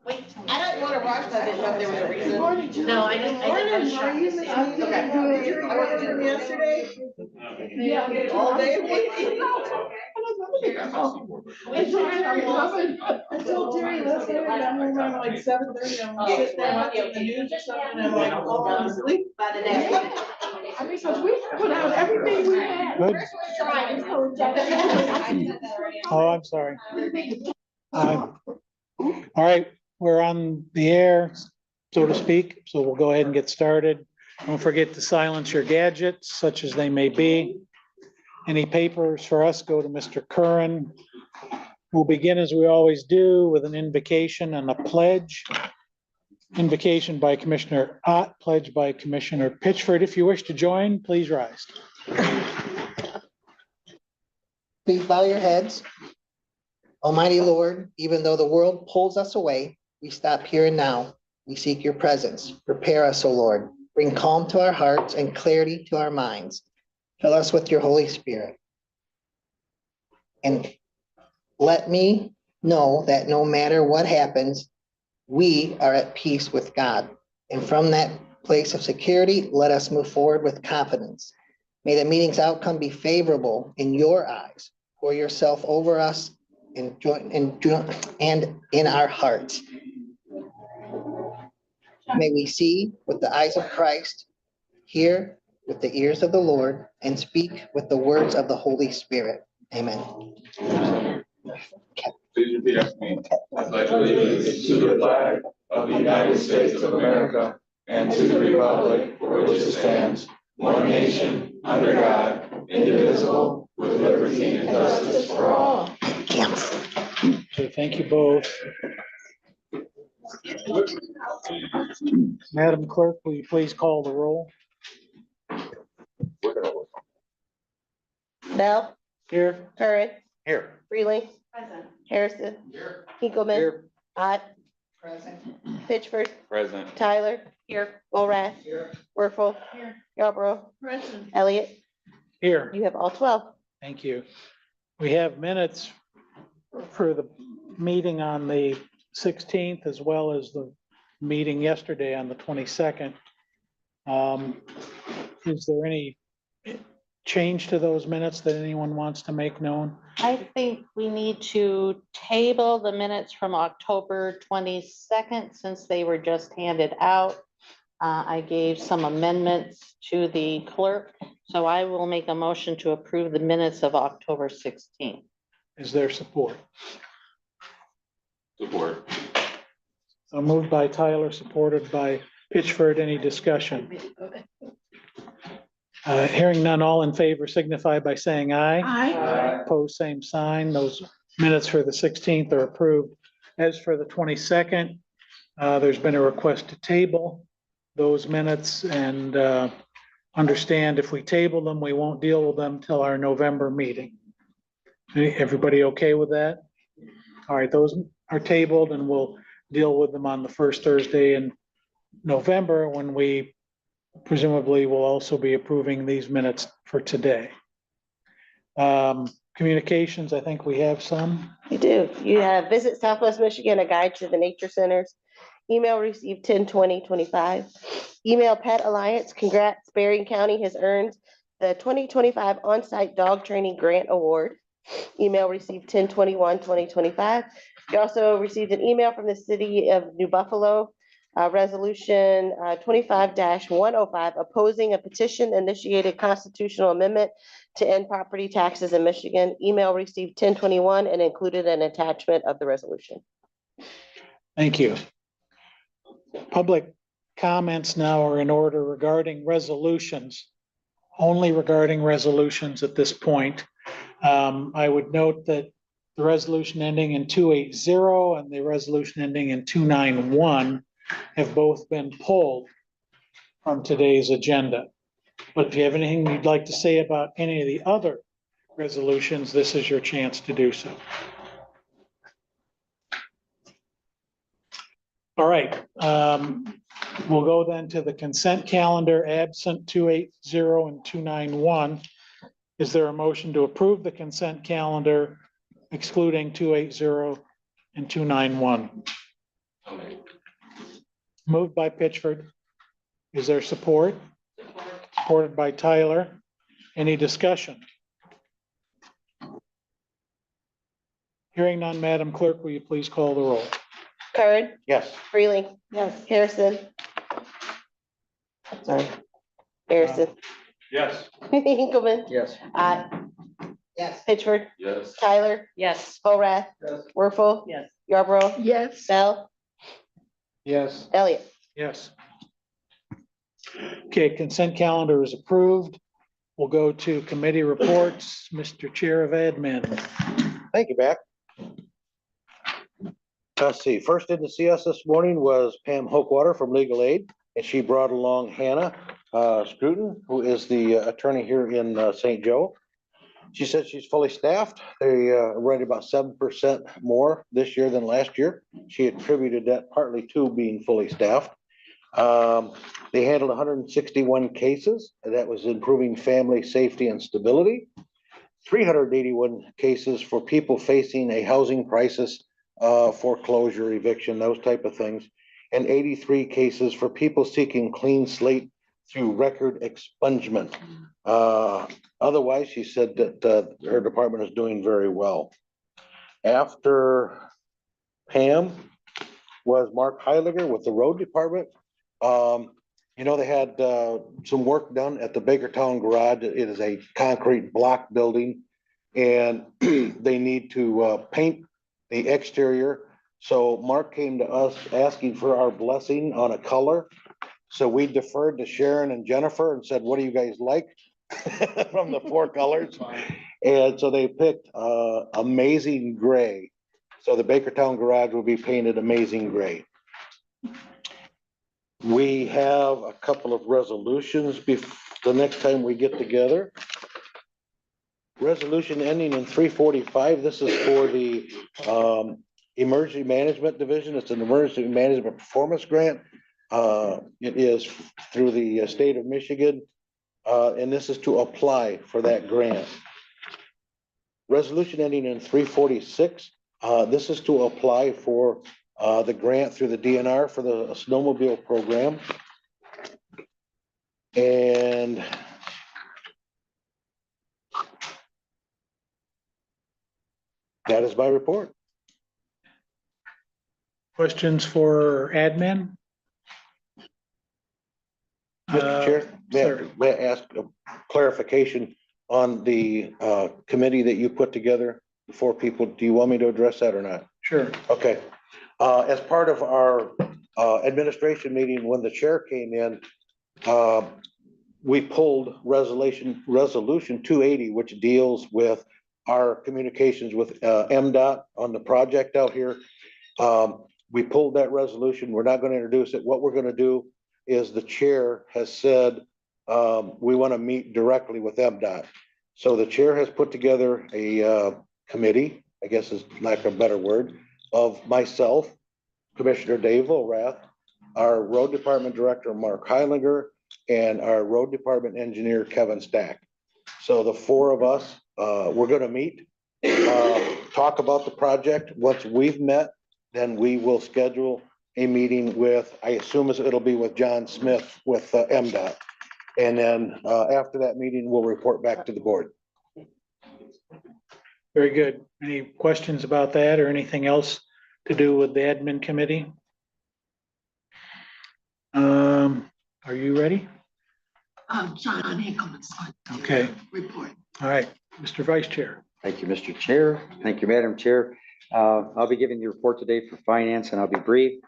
I don't want to rush, but I didn't know if there was a reason. No, I didn't. I didn't Are you shock. okay? I wasn't in yesterday. Yeah. All day waiting. I told Terry last night, I got home around like 7:30, I'm sitting there watching the news or something, and I'm like, oh, I'm asleep. By the day. I mean, so we put out everything we had. Good. Oh, I'm sorry. All right, we're on the air, so to speak, so we'll go ahead and get started. Don't forget to silence your gadgets, such as they may be. Any papers for us go to Mr. Curran. We'll begin as we always do with an invocation and a pledge. Invocation by Commissioner Ott, pledge by Commissioner Pitchford. If you wish to join, please rise. Please bow your heads. Almighty Lord, even though the world pulls us away, we stop here and now. We seek your presence. Prepare us, O Lord. Bring calm to our hearts and clarity to our minds. Fill us with your Holy Spirit. And let me know that no matter what happens, we are at peace with God. And from that place of security, let us move forward with confidence. May the meeting's outcome be favorable in your eyes. Pour yourself over us and in our hearts. May we see with the eyes of Christ, hear with the ears of the Lord, and speak with the words of the Holy Spirit. Amen. Please repeat after me. I pledge allegiance to the flag of the United States of America and to the republic for which it stands, one nation, under God, indivisible, with liberty and justice for all. Okay, thank you both. Madam Clerk, will you please call the roll? Bell, Here. Curran, Here. Freeling, Harrison, Hinkleman, Ott, Pitchford, Present. Tyler, Mulrath, Werfel, Yarborough, Elliott. Here. You have all 12. Thank you. We have minutes for the meeting on the 16th as well as the meeting yesterday on the 22nd. Is there any change to those minutes that anyone wants to make known? I think we need to table the minutes from October 22nd since they were just handed out. I gave some amendments to the clerk, so I will make a motion to approve the minutes of October 16th. Is there support? Support. So moved by Tyler, supported by Pitchford. Any discussion? Hearing none, all in favor signify by saying aye. Aye. Opposed, same sign. Those minutes for the 16th are approved. As for the 22nd, there's been a request to table those minutes and understand if we table them, we won't deal with them till our November meeting. Everybody okay with that? All right, those are tabled and we'll deal with them on the first Thursday in November when we presumably will also be approving these minutes for today. Communications, I think we have some. You do. You have Visit Southwest Michigan, a guide to the nature centers. Email received 10/20/25. Email Pet Alliance, congrats, Berrien County has earned the 2025 On-Site Dog Training Grant Award. Email received 10/21/2025. You also received an email from the city of New Buffalo, resolution 25-105, opposing a petition initiated constitutional amendment to end property taxes in Michigan. Email received 10/21 and included an attachment of the resolution. Thank you. Public comments now are in order regarding resolutions, only regarding resolutions at this point. I would note that the resolution ending in 280 and the resolution ending in 291 have both been pulled from today's agenda. But if you have anything you'd like to say about any of the other resolutions, this is your chance to do so. All right, we'll go then to the consent calendar, absent 280 and 291. Is there a motion to approve the consent calendar excluding 280 and 291? Moved by Pitchford. Is there support? Supported by Tyler. Any discussion? Hearing none, Madam Clerk, will you please call the roll? Kern, Yes. Freeling, Yes. Harrison. Sorry. Harrison, Yes. Hinkleman, Yes. Yes. Pitchford, Yes. Tyler, Yes. Horath, Yes. Werfel, Yes. Yarborough, Yes. Bell, Yes. Elliott. Yes. Okay, consent calendar is approved. We'll go to committee reports. Mr. Chair of Admin. Thank you, Mac. Let's see, first in to see us this morning was Pam Hochwater from Legal Aid, and she brought along Hannah Scruton, who is the attorney here in St. Joe. She said she's fully staffed. They running about 7% more this year than last year. She attributed that partly to being fully staffed. They handled 161 cases, and that was improving family safety and stability. 381 cases for people facing a housing crisis, foreclosure, eviction, those type of things. And 83 cases for people seeking clean slate through record expungement. Otherwise, she said that her department is doing very well. After Pam was Mark Heiliger with the road department. You know, they had some work done at the Bakertown Garage. It is a concrete block building. And they need to paint the exterior. So Mark came to us asking for our blessing on a color. So we deferred to Sharon and Jennifer and said, what do you guys like? From the 4 colors. And so they picked Amazing Gray. So the Bakertown Garage will be painted Amazing Gray. We have a couple of resolutions the next time we get together. Resolution ending in 345. This is for the Emergency Management Division. It's an Emergency Management Performance Grant. It is through the state of Michigan. And this is to apply for that grant. Resolution ending in 346. This is to apply for the grant through the DNR for the snowmobile program. And that is my report. Questions for admin? Mr. Chair, sir. may I ask a clarification on the committee that you put together, the 4 people? Do you want me to address that or not? Sure. Okay. As part of our administration meeting, when the chair came in, we pulled resolution 280, which deals with our communications with MDOT on the project out here. We pulled that resolution. We're not going to introduce it. What we're going to do is the chair has said we want to meet directly with MDOT. So the chair has put together a committee, I guess is lack of a better word, of myself, Commissioner Dave Horath, our road department director, Mark Heiliger, and our road department engineer, Kevin Stack. So the 4 of us, we're going to meet, talk about the project. Once we've met, then we will schedule a meeting with, I assume it'll be with John Smith with MDOT. And then after that meeting, we'll report back to the board. Very good. Any questions about that or anything else to do with the admin committee? Are you ready? John Hinkleman's Okay. report. All right, Mr. Vice Chair. Thank you, Mr. Chair. Thank you, Madam Chair. I'll be giving the report today for finance and I'll be brief.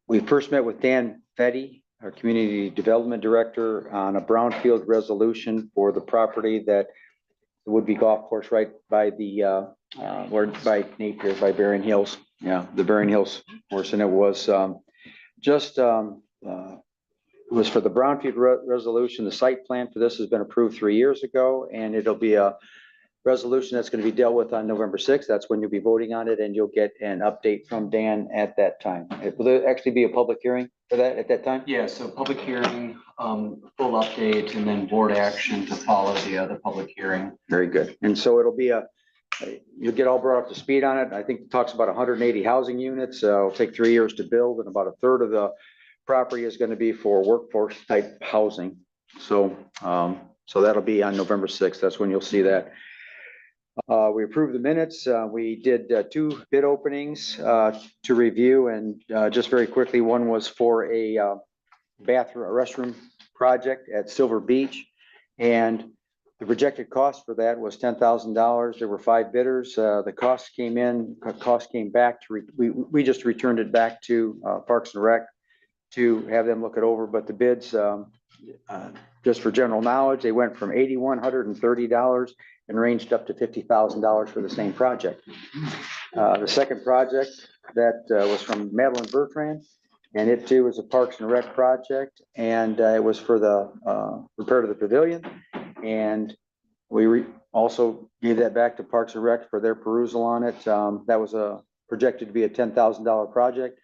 We first met with Dan Fetty, our Community Development Director, on a brownfield resolution for the property that the Woodby Golf Course right by the, by Napier, by Berrien Hills. Yeah, the Berrien Hills course. And it was it was for the brownfield resolution. The site plan for this has been approved 3 years ago, and it'll be a resolution that's going to be dealt with on November 6th. That's when you'll be voting on it, and you'll get an update from Dan at that time. Will there actually be a public hearing for that at that time? Yeah, so public hearing, full update, and then board action to follow the public hearing. Very good. And so it'll be a you'll get all brought up to speed on it. I think it talks about 180 housing units. It'll take 3 years to build, and about a third of the property is going to be for workforce type housing. So, so that'll be on November 6th. That's when you'll see that. We approved the minutes. We did 2 bid openings to review, and just very quickly, one was for a bathroom, a restroom project at Silver Beach. And the projected cost for that was $10,000. There were 5 bidders. The cost came back to, we just returned it back to Parks and Rec to have them look it over, but the bids, just for general knowledge, they went from $8,130 and ranged up to $50,000 for the same project. The second project that was from Madeline Bertrand, and it too was a Parks and Rec project, and it was for the repair to the pavilion. And we also gave that back to Parks and Rec for their perusal on it. That was projected to be a $10,000 project.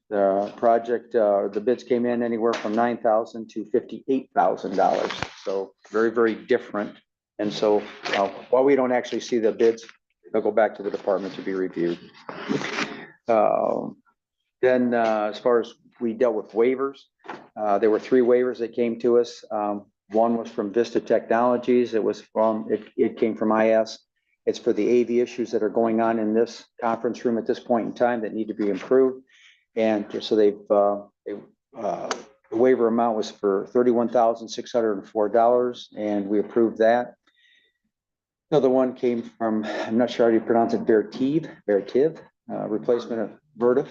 The project, the bids came in anywhere from $9,000 to $58,000. So very, very different. And so while we don't actually see the bids, they'll go back to the department to be reviewed. Then as far as we dealt with waivers, there were 3 waivers that came to us. One was from Vista Technologies. It came from IS. It's for the AV issues that are going on in this conference room at this point in time that need to be improved. And so the waiver amount was for $31,604, and we approved that. Another one came from, I'm not sure how you pronounce it, Vertiv, replacement of Vertiv,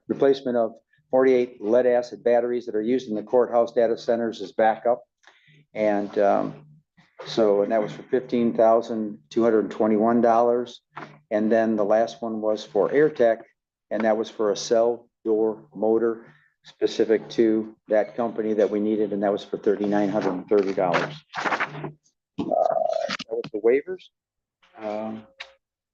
replacement of 48 lead acid batteries that are used in the courthouse data centers as backup. And and that was for $15,221. And then the last one was for AirTech, and that was for a cell door motor specific to that company that we needed, and that was for $3,930. That was the waivers.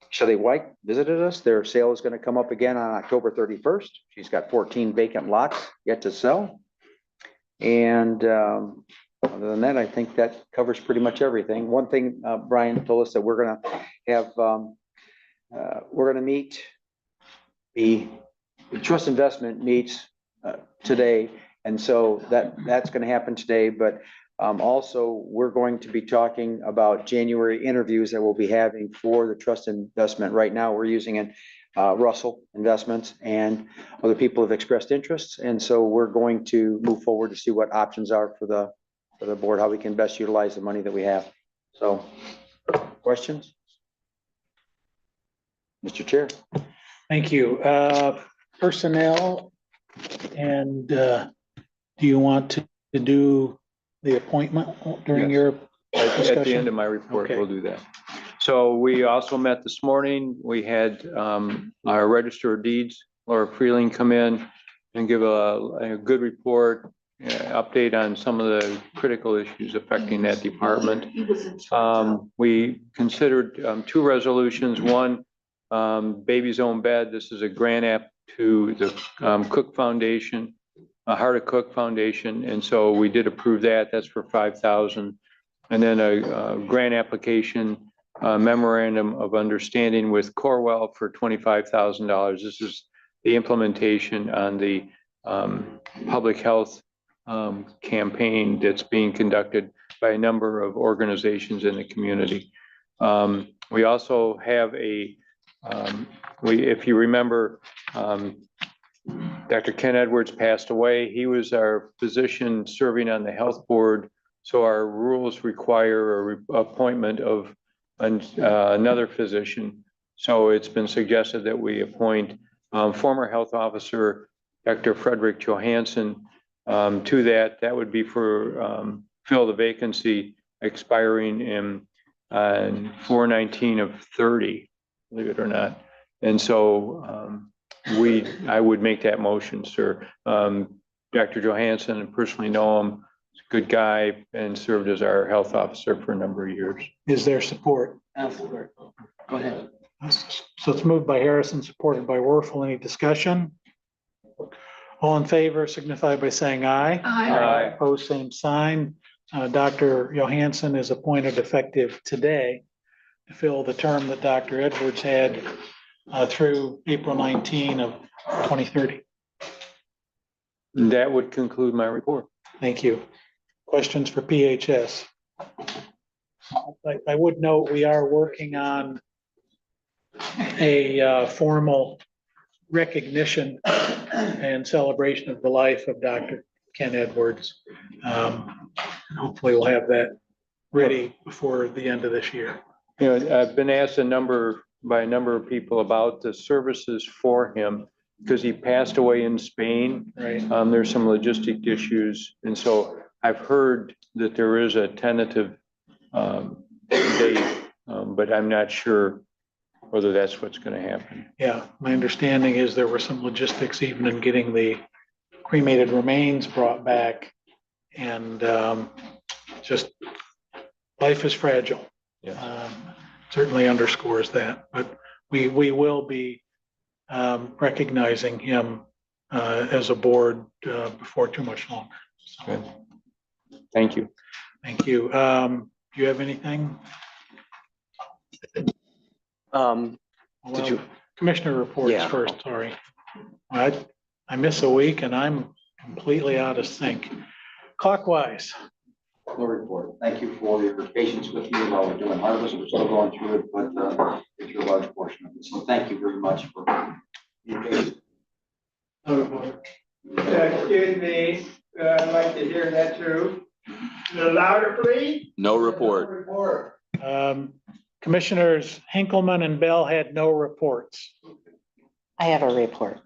Shelley White visited us. Their sale is going to come up again on October 31st. She's got 14 vacant lots yet to sell. And other than that, I think that covers pretty much everything. One thing Brian told us that we're going to have, we're going to meet, the trust investment meets today. And so that's going to happen today. But also, we're going to be talking about January interviews that we'll be having for the trust investment. Right now, we're using it, Russell Investments, and other people have expressed interests. And so we're going to move forward to see what options are for the board, how we can best utilize the money that we have. So, questions? Mr. Chair. Thank you. Personnel, and do you want to do the appointment during Yes. your At the discussion? end of my report, Okay. we'll do that. So we also met this morning. We had our Register of Deeds, Laura Freeling, come in and give a good report, update on some of the critical issues affecting that department. We considered 2 resolutions. One, Baby's Own Bed. This is a grant app to the Cook Foundation, Heart of Cook Foundation. And so we did approve that. That's for $5,000. And then a grant application, memorandum of understanding with Corewell for $25,000. This is the implementation on the public health campaign that's being conducted by a number of organizations in the community. We also have if you remember, Dr. Ken Edwards passed away. He was our physician serving on the health board. So our rules require a appointment of another physician. So it's been suggested that we appoint former health officer, Dr. Frederick Johansson, to that. That would be for fill the vacancy expiring in 4/19 of 30, believe it or not. And so I would make that motion, sir. Dr. Johansson, I personally know him. He's a good guy and served as our health officer for a number of years. Is there support? Go ahead. So it's moved by Harrison, supported by Werfel. Any discussion? All in favor signify by saying aye. Aye. Opposed, same sign. Dr. Johansson is appointed effective today. to fill the term that Dr. Edwards had through April 19 of 2030. That would conclude my report. Thank you. Questions for PHS? I would note we are working on a formal recognition and celebration of the life of Dr. Ken Edwards. Hopefully we'll have that ready before the end of this year. You know, I've been asked by a number of people about the services for him because he passed away in Spain. Right. There's some logistic issues. And so I've heard that there is a tentative date, but I'm not sure whether that's what's going to happen. Yeah, my understanding is there were some logistics even in getting the cremated remains brought back. And just life is fragile. Yeah. Certainly underscores that, but we will be recognizing him as a board before too much longer. So, Good. Thank you. thank you. Do you have anything? Did you? Commissioner reports Yeah. first, sorry. I miss a week and I'm completely out of sync. Clockwise. No report. Thank you for your patience with me while we're doing harvest. We're still going through it, but it's a large portion of it. So thank you very much for your patience. Excuse me, I'd like to hear that too. A little louder, please. No report. Commissioners Hinkleman and Bell had no reports. I have a report.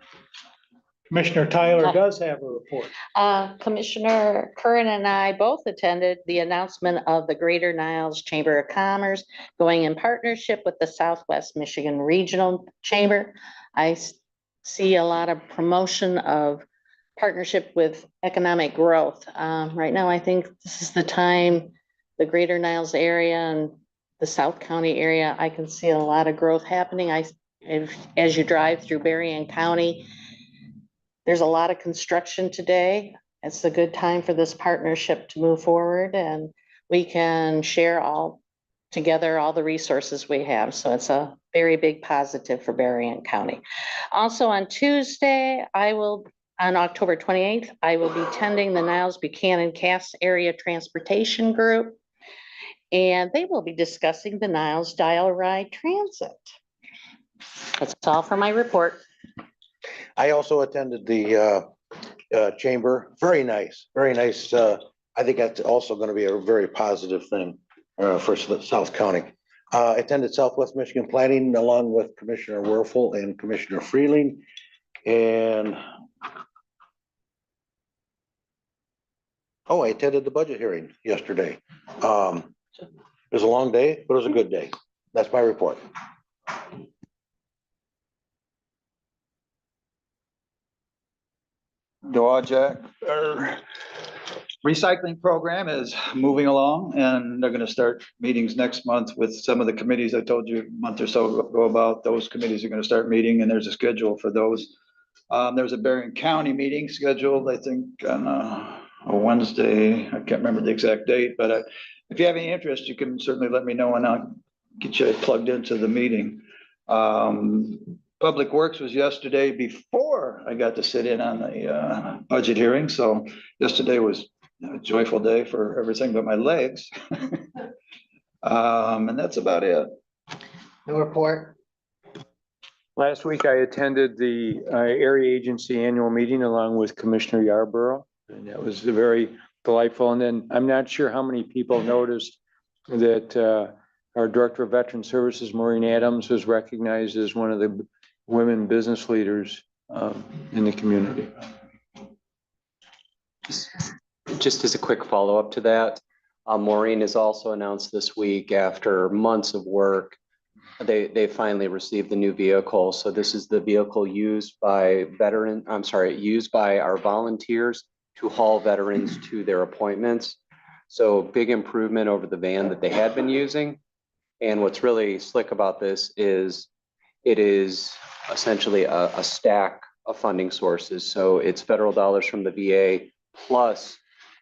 Commissioner Tyler does have a report. Commissioner Curran and I both attended the announcement of the Greater Niles Chamber of Commerce going in partnership with the Southwest Michigan Regional Chamber. I see a lot of promotion of partnership with economic growth. Right now, I think this is the time, the Greater Niles area and the South County area, I can see a lot of growth happening. As you drive through Berrien County, there's a lot of construction today. It's a good time for this partnership to move forward and we can share all together all the resources we have. So it's a very big positive for Berrien County. Also on Tuesday, on October 28th, I will be attending the Niles Buchanan Cass Area Transportation Group. And they will be discussing the Niles Dial Ride Transit. That's all for my report. I also attended the chamber. Very nice, very nice. I think that's also going to be a very positive thing for South County. Attended Southwest Michigan Planning along with Commissioner Werfel and Commissioner Freeling. And I attended the budget hearing yesterday. It was a long day, but it was a good day. That's my report. Jack, our recycling program is moving along and they're gonna start meetings next month with some of the committees I told you a month or so ago about. Those committees are gonna start meeting and there's a schedule for those. There's a Berrien County meeting scheduled, I think, on a Wednesday. I can't remember the exact date, but if you have any interest, you can certainly let me know and I'll get you plugged into the meeting. Public Works was yesterday before I got to sit in on the budget hearing. So yesterday was a joyful day for everything but my legs. And that's about it. No report. Last week, I attended the area agency annual meeting along with Commissioner Yarborough. And that was very delightful. And then I'm not sure how many people noticed that our Director of Veteran Services, Maureen Adams, was recognized as one of the women business leaders in the community. Just as a quick follow-up to that, Maureen has also announced this week, after months of work, they finally received the new vehicle. So this is the vehicle used by our volunteers to haul veterans to their appointments. So big improvement over the van that they had been using. And what's really slick about this is it is essentially a stack of funding sources. So it's federal dollars from the VA plus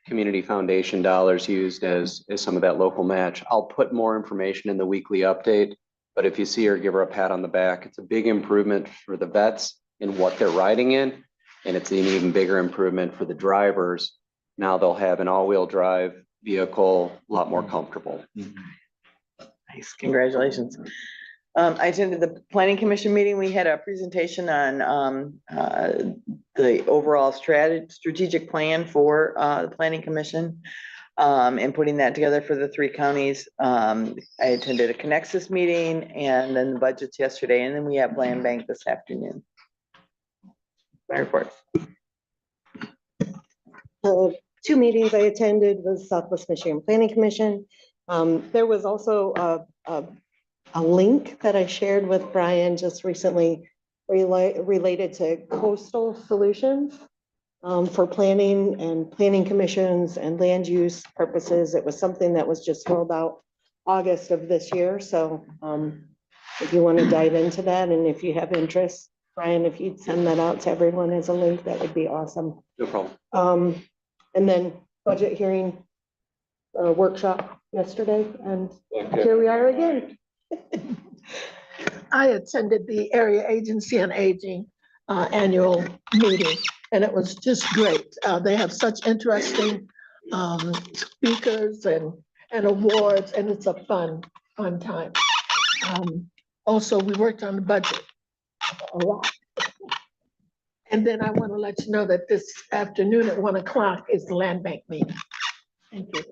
community foundation dollars used as some of that local match. I'll put more information in the weekly update, but if you see her, give her a pat on the back. It's a big improvement for the vets in what they're riding in, and it's an even bigger improvement for the drivers. Now they'll have an all-wheel drive vehicle, a lot more comfortable. Nice, congratulations. I attended the planning commission meeting. We had a presentation on the overall strategic plan for the planning commission and putting that together for the 3 counties. I attended a Connexus meeting and then the budgets yesterday, and then we have Land Bank this afternoon. My report. 2 meetings I attended was Southwest Michigan Planning Commission. There was also a link that I shared with Brian just recently related to coastal solutions for planning and planning commissions and land use purposes. It was something that was just rolled out August of this year. So if you want to dive into that and if you have interest, Brian, if you'd send that out to everyone as a link, that would be awesome. No problem. And then budget hearing workshop yesterday, and here we are again. I attended the Area Agency on Aging annual meeting, and it was just great. They have such interesting speakers and awards, and it's a fun time. Also, we worked on the budget a lot. And then I want to let you know that this afternoon at 1 o'clock is the land bank meeting. Thank you.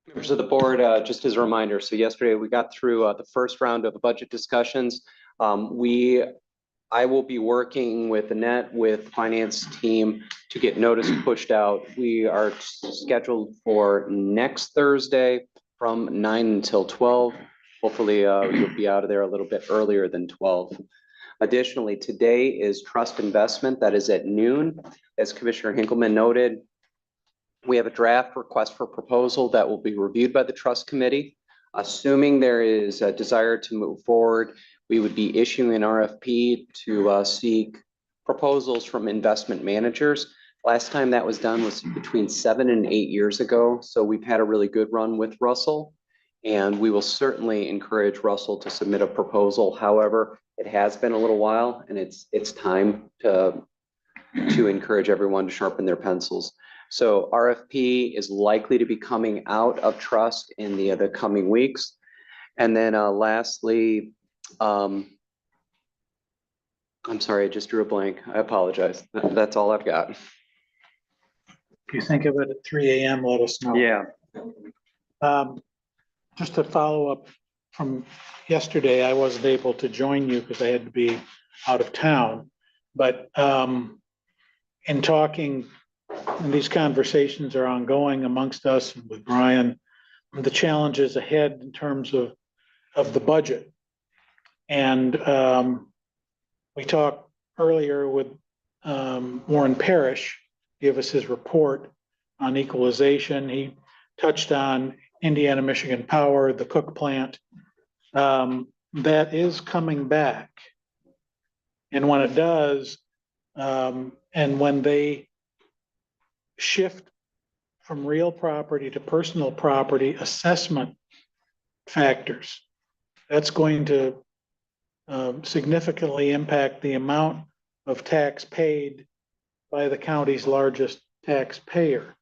Members of the board, just as a reminder, so yesterday we got through the first round of the budget discussions. I will be working with Annette, with finance team to get notice pushed out. We are scheduled for next Thursday from 9 until 12. Hopefully you'll be out of there a little bit earlier than 12. Additionally, today is trust investment. That is at noon. As Commissioner Hinkleman noted, we have a draft request for proposal that will be reviewed by the trust committee. Assuming there is a desire to move forward, we would be issuing an RFP to seek proposals from investment managers. Last time that was done was between 7 and 8 years ago. So we've had a really good run with Russell, and we will certainly encourage Russell to submit a proposal. However, it has been a little while, and it's time to encourage everyone to sharpen their pencils. So RFP is likely to be coming out of trust in the coming weeks. And then lastly, I'm sorry, I just drew a blank. I apologize. That's all I've got. If you think of it at 3 a.m., let us know. Yeah. Just to follow up from yesterday, I wasn't able to join you because I had to be out of town. But in talking, and these conversations are ongoing amongst us and with Brian, the challenges ahead in terms of the budget. And we talked earlier with Warren Parrish, give us his report on equalization. He touched on Indiana, Michigan Power, the Cook plant. That is coming back. And when it does, and when they shift from real property to personal property assessment factors, that's going to significantly impact the amount of tax paid by the county's largest taxpayer.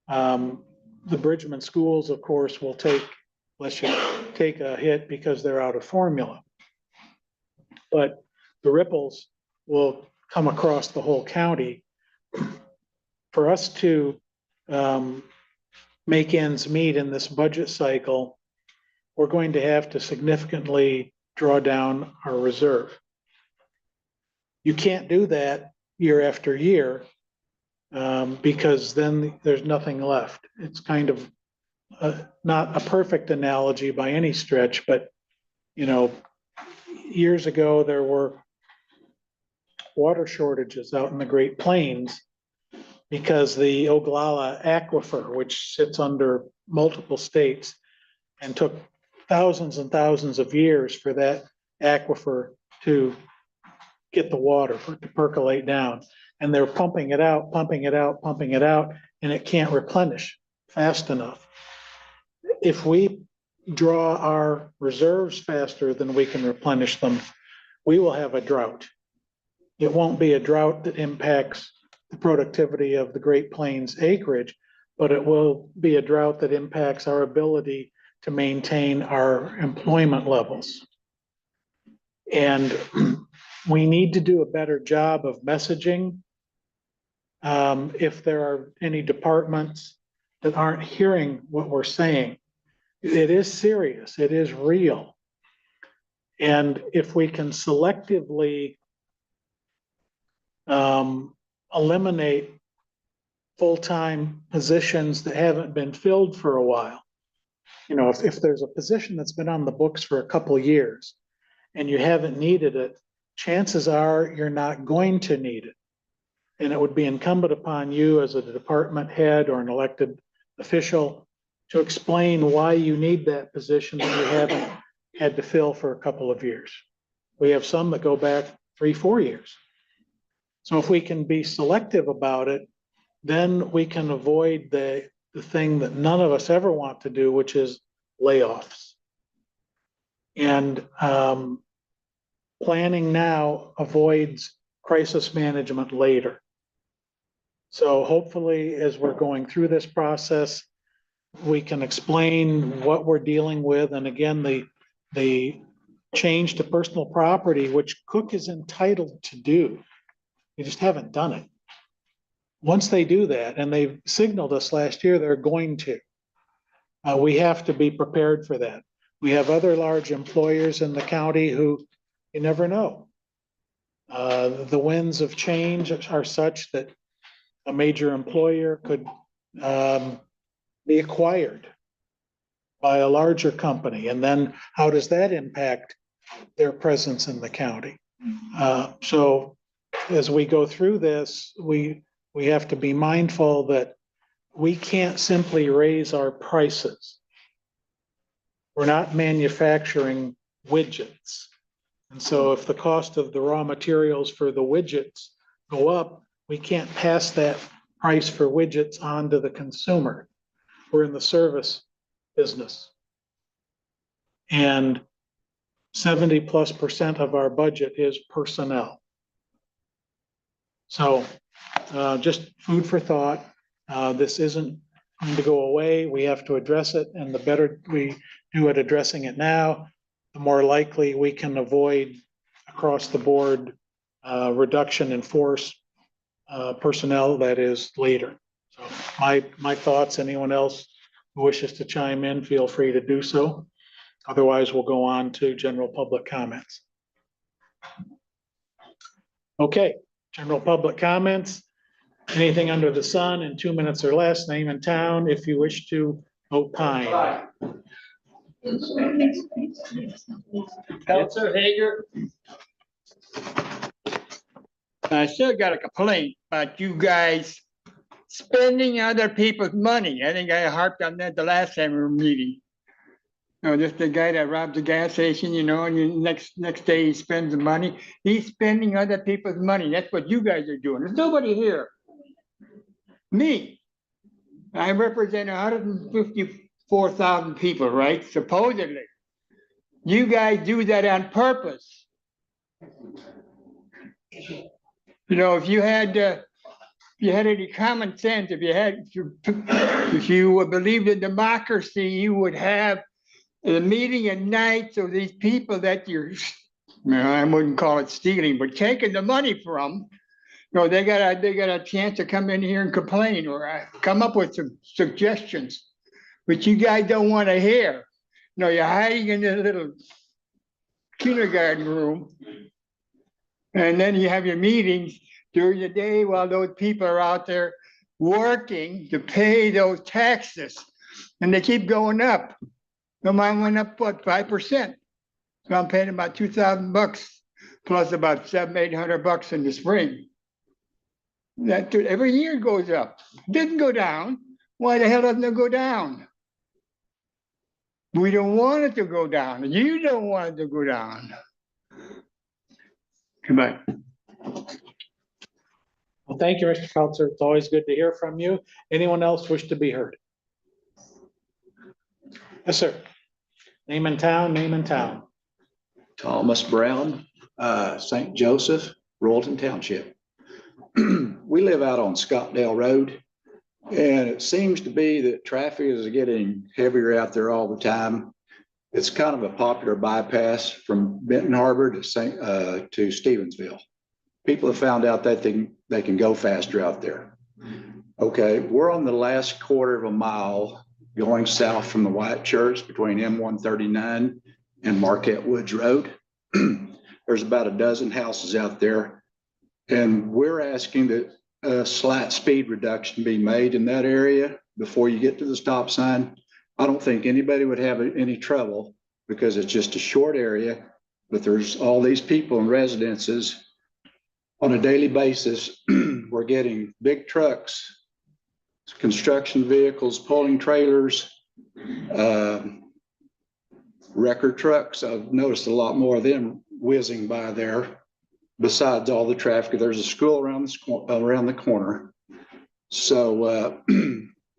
The Bridgman schools, of course, will take a hit because they're out of formula. But the ripples will come across the whole county. For us to make ends meet in this budget cycle, we're going to have to significantly draw down our reserve. You can't do that year after year because then there's nothing left. It's kind of not a perfect analogy by any stretch, but years ago there were water shortages out in the Great Plains because the Oglala Aquifer, which sits under multiple states, and took thousands and thousands of years for that aquifer to get the water, for it to percolate down. and they're pumping it out, pumping it out, pumping it out, and it can't replenish fast enough. If we draw our reserves faster than we can replenish them, we will have a drought. It won't be a drought that impacts the productivity of the Great Plains acreage, but it will be a drought that impacts our ability to maintain our employment levels. And we need to do a better job of messaging. If there are any departments that aren't hearing what we're saying, it is serious, it is real. And if we can selectively eliminate full-time positions that haven't been filled for a while. You know, if there's a position that's been on the books for a couple of years and you haven't needed it, chances are you're not going to need it. And it would be incumbent upon you as a department head or an elected official to explain why you need that position that you haven't had to fill for a couple of years. We have some that go back 3-4 years. So if we can be selective about it, then we can avoid the thing that none of us ever want to do, which is layoffs. And planning now avoids crisis management later. So hopefully, as we're going through this process, we can explain what we're dealing with. And again, the change to personal property, which Cook is entitled to do. You just haven't done it. Once they do that, and they've signaled us last year, they're going to. We have to be prepared for that. We have other large employers in the county who you never know. The winds of change are such that a major employer could be acquired by a larger company. And then how does that impact their presence in the county? So as we go through this, we have to be mindful that we can't simply raise our prices. We're not manufacturing widgets. And so if the cost of the raw materials for the widgets go up, we can't pass that price for widgets on to the consumer. We're in the service business. And 70+% of our budget is personnel. So just food for thought. This isn't going to go away. We have to address it. And the better we do at addressing it now, the more likely we can avoid across the board reduction in force personnel that is later. So my thoughts, anyone else who wishes to chime in, feel free to do so. Otherwise, we'll go on to general public comments. Okay, general public comments. Anything under the sun in 2 minutes or less, name and town if you wish to opine. Counselor Hager. I still got a complaint about you guys spending other people's money. I think I harped on that the last time we were meeting. You know, just the guy that robbed the gas station, you know, and you next day he spends the money. He's spending other people's money. That's what you guys are doing. There's nobody here. Me. I represent 154,000 people, right? Supposedly. You guys do that on purpose. You know, if you had any common sense, if you believed in democracy, you would have the meeting at night. So these people that I wouldn't call it stealing, but taking the money from, you know, they got a chance to come in here and complain or come up with some suggestions, which you guys don't want to hear. You know, you're hiding in this little kindergarten room, and then you have your meetings during the day while those people are out there working to pay those taxes, and they keep going up. So mine went up, what, 5%? So I'm paying about $2,000 plus about $700-800 in the spring. That every year goes up. Didn't go down. Why the hell doesn't it go down? We don't want it to go down. You don't want it to go down. Come on. Well, thank you, Mr. Peltzer. It's always good to hear from you. Anyone else wish to be heard? Yes, sir. Name and town, name and town. Thomas Brown, St. Joseph, Royalton Township. We live out on Scottdale Road, and it seems to be that traffic is getting heavier out there all the time. It's kind of a popular bypass from Benton Harbor to Stevensville. People have found out that they can go faster out there. Okay, we're on the last quarter of a mile going south from the White Church between M139 and Marquette Woods Road. There's about a dozen houses out there. And we're asking that a slight speed reduction be made in that area before you get to the stop sign. I don't think anybody would have any trouble because it's just a short area, but there's all these people and residences on a daily basis. We're getting big trucks, construction vehicles, pulling trailers, record trucks. I've noticed a lot more of them whizzing by there. Besides all the traffic, there's a school around the corner. So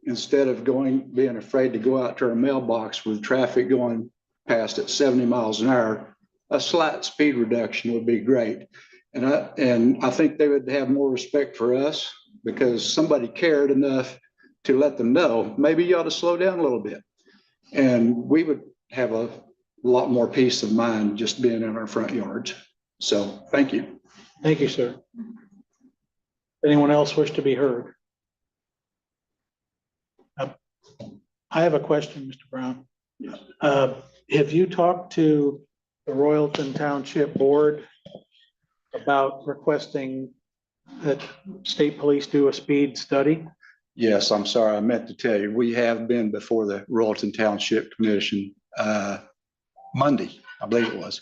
instead of being afraid to go out to our mailbox with traffic going past at 70 miles an hour, a slight speed reduction would be great. And I think they would have more respect for us because somebody cared enough to let them know, maybe you ought to slow down a little bit. And we would have a lot more peace of mind just being in our front yards. So thank you. Thank you, sir. Anyone else wish to be heard? I have a question, Mr. Brown. Have you talked to the Royalton Township Board about requesting that state police do a speed study? Yes, I'm sorry. I meant to tell you, we have been before the Royalton Township Commission Monday, I believe it was,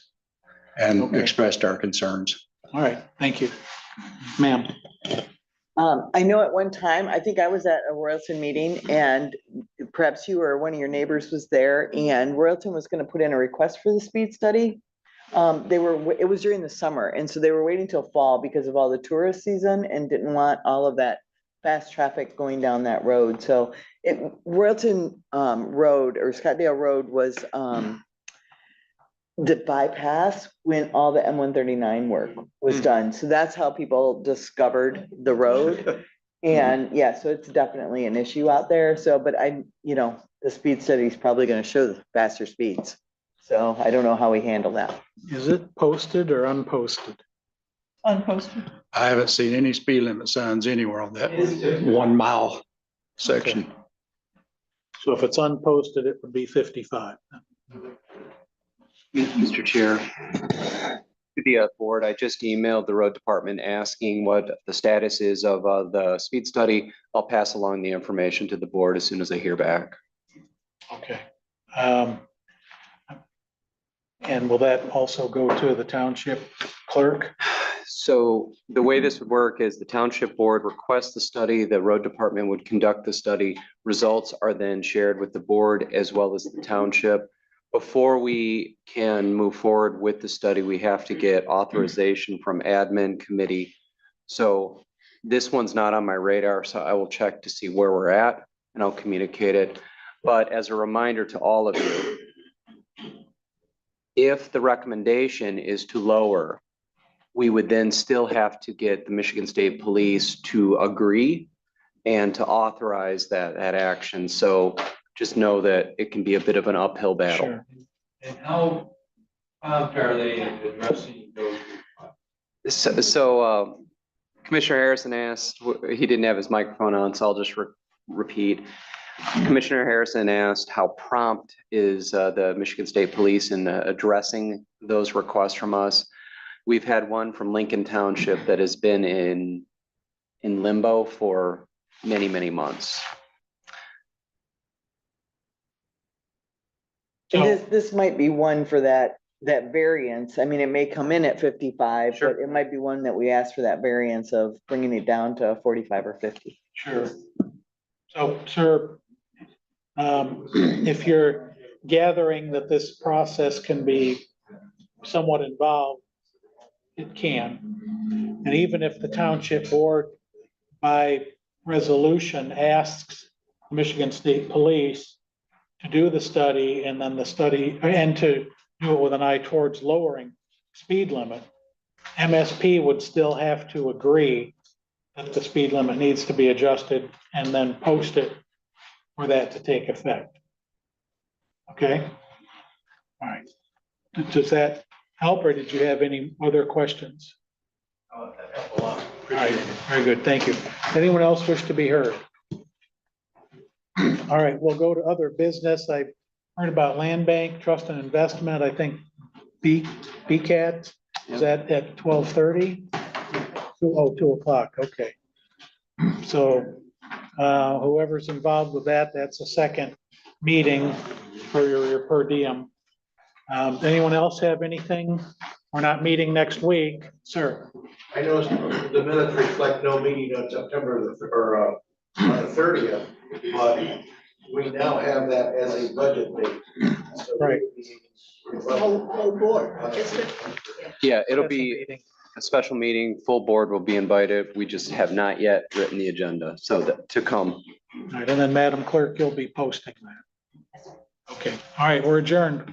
and expressed our concerns. All right, thank you. Ma'am. I know at one time, I think I was at a Royalton meeting and perhaps you or one of your neighbors was there and Royalton was going to put in a request for the speed study. It was during the summer. And so they were waiting till fall because of all the tourist season and didn't want all of that fast traffic going down that road. So Royalton Road or Scottdale Road was the bypass when all the M139 work was done. So that's how people discovered the road. And yeah, so it's definitely an issue out there. So, but the speed study is probably going to show the faster speeds. So I don't know how we handle that. Is it posted or unposted? Unposted. I haven't seen any speed limit signs anywhere on that 1 mile section. Okay. So if it's unposted, it would be 55. Mr. Chair, to the board, I just emailed the road department asking what the status is of the speed study. I'll pass along the information to the board as soon as I hear back. Okay. And will that also go to the township clerk? So the way this would work is the township board requests the study, the road department would conduct the study. Results are then shared with the board as well as the township. Before we can move forward with the study, we have to get authorization from admin committee. So this one's not on my radar, so I will check to see where we're at and I'll communicate it. But as a reminder to all of you, if the recommendation is to lower, we would then still have to get the Michigan State Police to agree and to authorize that action. So just know that it can be a bit of an uphill battle. Sure. And how are they addressing those? So Commissioner Harrison asked, he didn't have his microphone on, so I'll just repeat. Commissioner Harrison asked how prompt is the Michigan State Police in addressing those requests from us. We've had one from Lincoln Township that has been in limbo for many, many months. This might be one for that variance. I mean, it may come in at 55, Sure. but it might be one that we ask for that variance of bringing it down to 45 or 50. Sure. So, sir, if you're gathering that this process can be somewhat involved, it can. And even if the township board by resolution asks Michigan State Police to do the study and then the study, and to do it with an eye towards lowering speed limit, MSP would still have to agree that the speed limit needs to be adjusted and then post it for that to take effect. Okay? All right. Does that help, or did you have any other questions? All right, very good, thank you. Anyone else wish to be heard? All right, we'll go to other business. I heard about Land Bank, Trust and Investment, I think BCAT, is that at 12:30? Oh, 2 o'clock, okay. So whoever's involved with that, that's a second meeting for your per diem. Anyone else have anything? We're not meeting next week, sir. I noticed the minutes reflect no meeting on September or on the 30th, but we now have that as a budget date. So Right. Whole board. Yeah, it'll That's a be meeting. a special meeting. Full board will be invited. We just have not yet written the agenda, so that to come. All right, and then Madam Clerk, you'll be posting that. Okay, all right, we're adjourned.